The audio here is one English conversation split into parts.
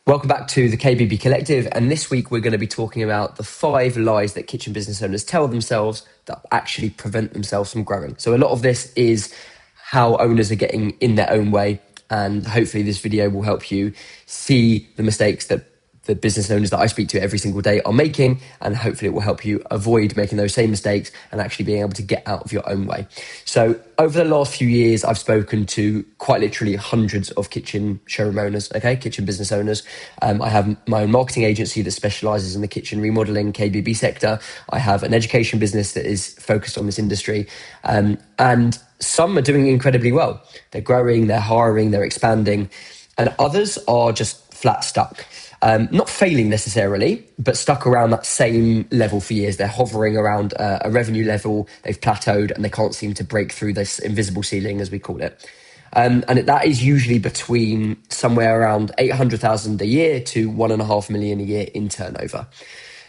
Welcome back to the KBB Collective, and this week we're going to be talking about the 5 lies that kitchen business owners tell themselves that actually prevent themselves from growing. So a lot of this is how owners are getting in their own way, and hopefully this video will help you see the mistakes that the business owners that I speak to every single day are making, and hopefully it will help you avoid making those same mistakes and actually being able to get out of your own way. So over the last few years, I've spoken to quite literally hundreds of kitchen showroom owners, kitchen business owners. I have my own marketing agency that specializes in the kitchen remodeling KBB sector. I have an education business that is focused on this industry, and some are doing incredibly well. They're growing, they're hiring, they're expanding, and others are just flat stuck. Not failing necessarily, but stuck around that same level for years. They're hovering around a revenue level, they've plateaued, and they can't seem to break through this invisible ceiling, as we call it. And that is usually between somewhere around 800,000 a year to 1.5 million a year in turnover.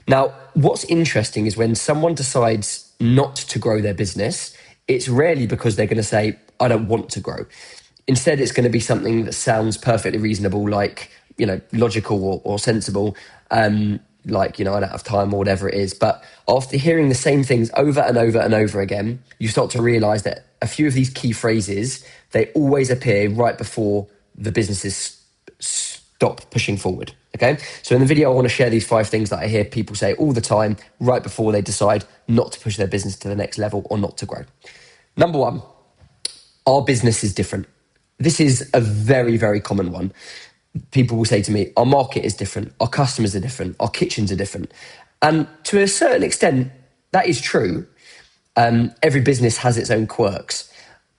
Now, what's interesting is when someone decides not to grow their business, it's rarely because they're going to say, I don't want to grow. Instead, it's going to be something that sounds perfectly reasonable, like, logical or sensible, like, I don't have time or whatever it is. But after hearing the same things over and over and over again, you start to realize that a few of these key phrases, they always appear right before the businesses stop pushing forward. Okay. So in the video, I want to share these 5 things that I hear people say all the time, right before they decide not to push their business to the next level or not to grow. Number 1, our business is different. This is a very, very common one. People will say to me, our market is different, our customers are different, our kitchens are different. And to a certain extent, that is true. Every business has its own quirks.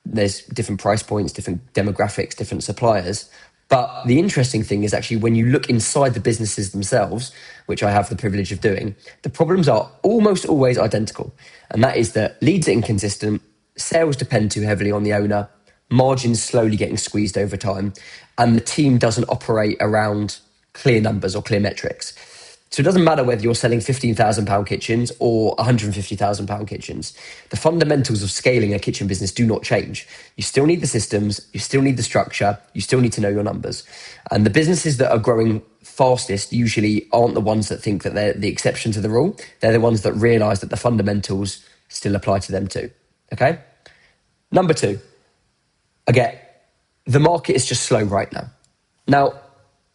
There's different price points, different demographics, different suppliers. But the interesting thing is actually when you look inside the businesses themselves, which I have the privilege of doing, the problems are almost always identical. And that is that leads are inconsistent, sales depend too heavily on the owner, margins slowly getting squeezed over time, and the team doesn't operate around clear numbers or clear metrics. So it doesn't matter whether you're selling £15,000 kitchens or £150,000 kitchens. The fundamentals of scaling a kitchen business do not change. You still need the systems, you still need the structure, you still need to know your numbers. And the businesses that are growing fastest usually aren't the ones that think that they're the exception to the rule. They're the ones that realize that the fundamentals still apply to them too. Okay? Number 2. Again, the market is just slow right now. Now,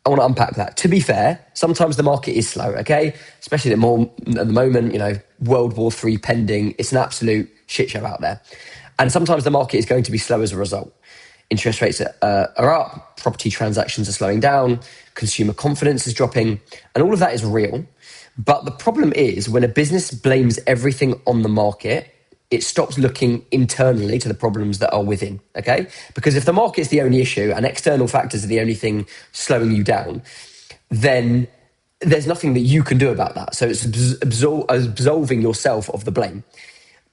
I want to unpack that. To be fair, sometimes the market is slow, okay? Especially at the moment, World War III pending. It's an absolute shit show out there. And sometimes the market is going to be slow as a result. Interest rates are up, property transactions are slowing down, consumer confidence is dropping, and all of that is real. But the problem is when a business blames everything on the market, it stops looking internally to the problems that are within, okay? Because if the market's the only issue and external factors are the only thing slowing you down, then there's nothing that you can do about that. So it's absolving yourself of the blame.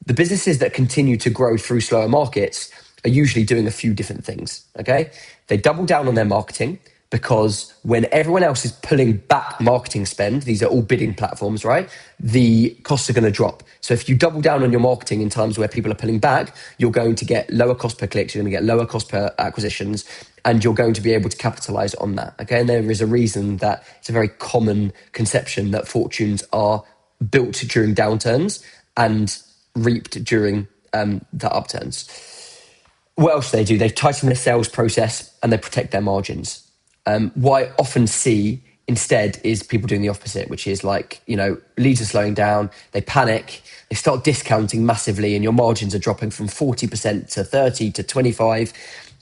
The businesses that continue to grow through slower markets are usually doing a few different things, okay? They double down on their marketing, because when everyone else is pulling back marketing spend, these are all bidding platforms, right? The costs are going to drop. So if you double down on your marketing in times where people are pulling back, you're going to get lower cost per clicks, you're going to get lower cost per acquisitions, and you're going to be able to capitalize on that, okay? And there is a reason that it's a very common conception that fortunes are built during downturns and reaped during the upturns. What else do they do? They tighten their sales process and they protect their margins. What I often see instead is people doing the opposite, which is like, leads are slowing down, they panic, they start discounting massively, and your margins are dropping from 40% to 30 to 25,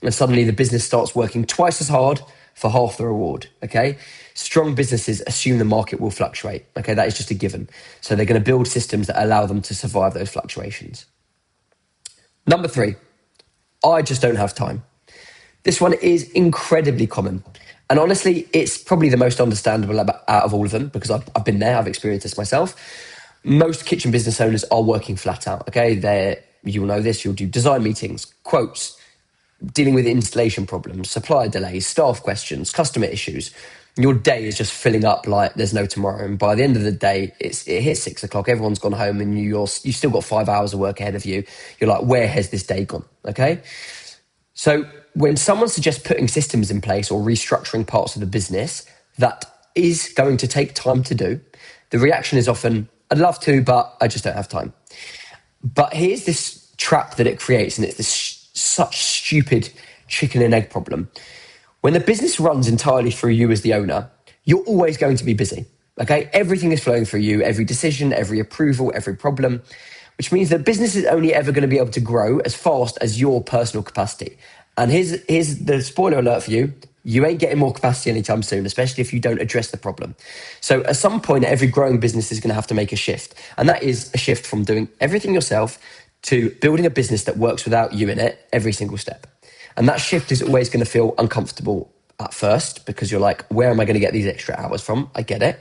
and suddenly the business starts working twice as hard for half the reward, okay? Strong businesses assume the market will fluctuate, okay? That is just a given. So they're going to build systems that allow them to survive those fluctuations. Number 3, I just don't have time. This one is incredibly common. And honestly, it's probably the most understandable out of all of them, because I've been there, I've experienced this myself. Most kitchen business owners are working flat out, okay? You'll know this, you'll do design meetings, quotes, dealing with installation problems, supplier delays, staff questions, customer issues. Your day is just filling up like there's no tomorrow. And by the end of the day, it hits 6 o'clock, everyone's gone home, and you've still got 5 hours of work ahead of you. You're like, where has this day gone, okay? So when someone suggests putting systems in place or restructuring parts of the business, that is going to take time to do. The reaction is often, I'd love to, but I just don't have time. But here's this trap that it creates, and it's this such stupid chicken and egg problem. When the business runs entirely through you as the owner, you're always going to be busy. Okay, everything is flowing through you, every decision, every approval, every problem, which means that business is only ever going to be able to grow as fast as your personal capacity. And here's the spoiler alert for you. You ain't getting more capacity anytime soon, especially if you don't address the problem. So at some point, every growing business is going to have to make a shift. And that is a shift from doing everything yourself to building a business that works without you in it every single step. And that shift is always going to feel uncomfortable at first because you're like, where am I going to get these extra hours from? I get it.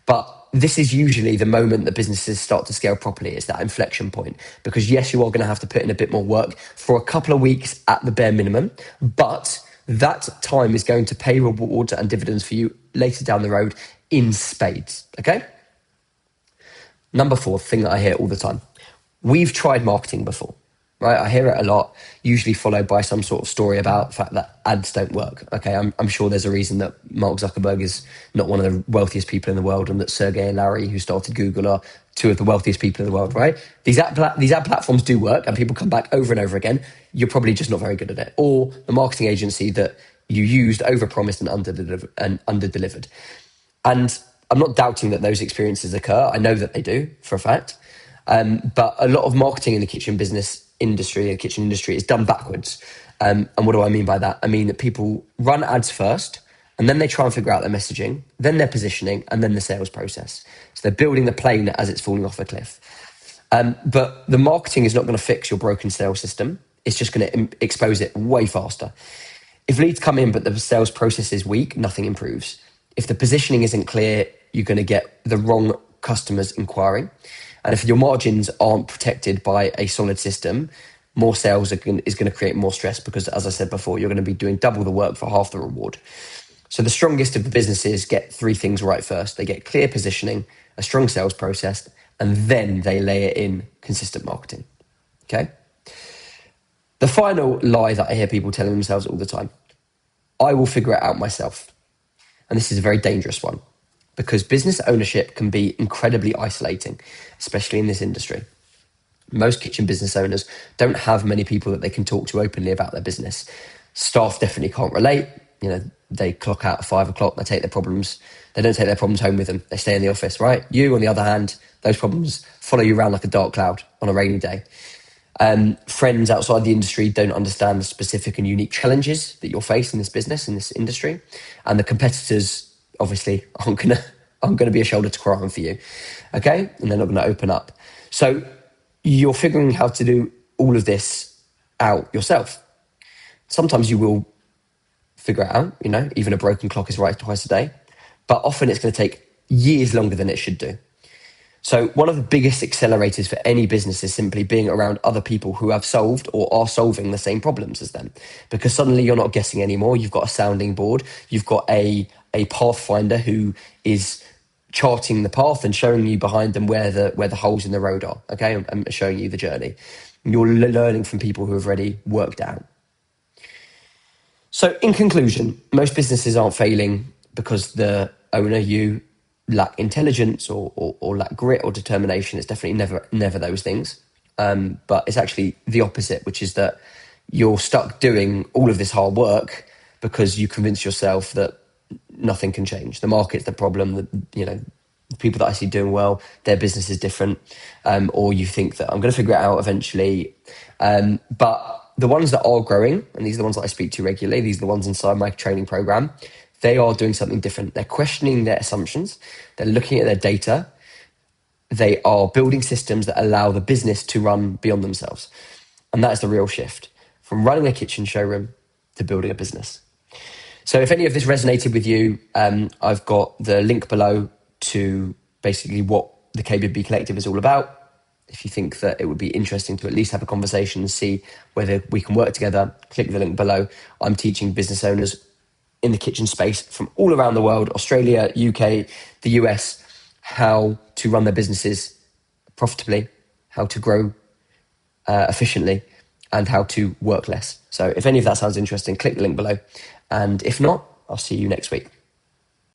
But this is usually the moment that businesses start to scale properly. It's that inflection point. Because yes, you are going to have to put in a bit more work for a couple of weeks at the bare minimum, but that time is going to pay rewards and dividends for you later down the road in spades. Okay? Number 4, thing that I hear all the time. We've tried marketing before. Right, I hear it a lot, usually followed by some sort of story about the fact that ads don't work. Okay, I'm sure there's a reason that Mark Zuckerberg is not one of the wealthiest people in the world, and that Sergey and Larry, who started Google, are 2 of the wealthiest people in the world. Right? These ad platforms do work, and people come back over and over again. You're probably just not very good at it, or the marketing agency that you used overpromised and underdelivered. And I'm not doubting that those experiences occur. I know that they do for a fact. But a lot of marketing in the kitchen industry is done backwards. And what do I mean by that? I mean that people run ads first, and then they try and figure out their messaging, then their positioning, and then the sales process. So they're building the plane as it's falling off a cliff. But the marketing is not going to fix your broken sales system. It's just going to expose it way faster. If leads come in, but the sales process is weak, nothing improves. If the positioning isn't clear, you're going to get the wrong customers inquiring. And if your margins aren't protected by a solid system, more sales is going to create more stress because, as I said before, you're going to be doing double the work for half the reward. So the strongest of the businesses get 3 things right first. They get clear positioning, a strong sales process, and then they layer in consistent marketing. Okay? The final lie that I hear people telling themselves all the time, I will figure it out myself. And this is a very dangerous one, because business ownership can be incredibly isolating, especially in this industry. Most kitchen business owners don't have many people that they can talk to openly about their business. Staff definitely can't relate. You know, they clock out at 5 o'clock, they don't take their problems home with them. They stay in the office, right? You, on the other hand, those problems follow you around like a dark cloud on a rainy day. Friends outside the industry don't understand the specific and unique challenges that you'll face in this business, in this industry. And the competitors obviously aren't gonna be a shoulder to cry on for you, okay? And they're not gonna open up. So you're figuring how to do all of this out yourself. Sometimes you will figure it out, you know, even a broken clock is right twice a day, but often it's gonna take years longer than it should do. So one of the biggest accelerators for any business is simply being around other people who have solved or are solving the same problems as them, because suddenly you're not guessing anymore. You've got a sounding board. You've got a pathfinder who is charting the path and showing you behind them where the holes in the road are, okay, and showing you the journey. You're learning from people who have already worked out. So in conclusion, most businesses aren't failing because the owner, you, lack intelligence or lack grit or determination. It's definitely never those things. But it's actually the opposite, which is that you're stuck doing all of this hard work because you convince yourself that nothing can change. The market's the problem. The people that I see doing well, their business is different. Or you think that I'm going to figure it out eventually. But the ones that are growing, and these are the ones that I speak to regularly, these are the ones inside my training program, they are doing something different. They're questioning their assumptions. They're looking at their data. They are building systems that allow the business to run beyond themselves. And that is the real shift from running a kitchen showroom to building a business. So if any of this resonated with you, I've got the link below to basically what the KBB Collective is all about. If you think that it would be interesting to at least have a conversation and see whether we can work together, click the link below. I'm teaching business owners in the kitchen space from all around the world, Australia, UK, the US, how to run their businesses profitably, how to grow efficiently, and how to work less. So if any of that sounds interesting, click the link below. And if not, I'll see you next week.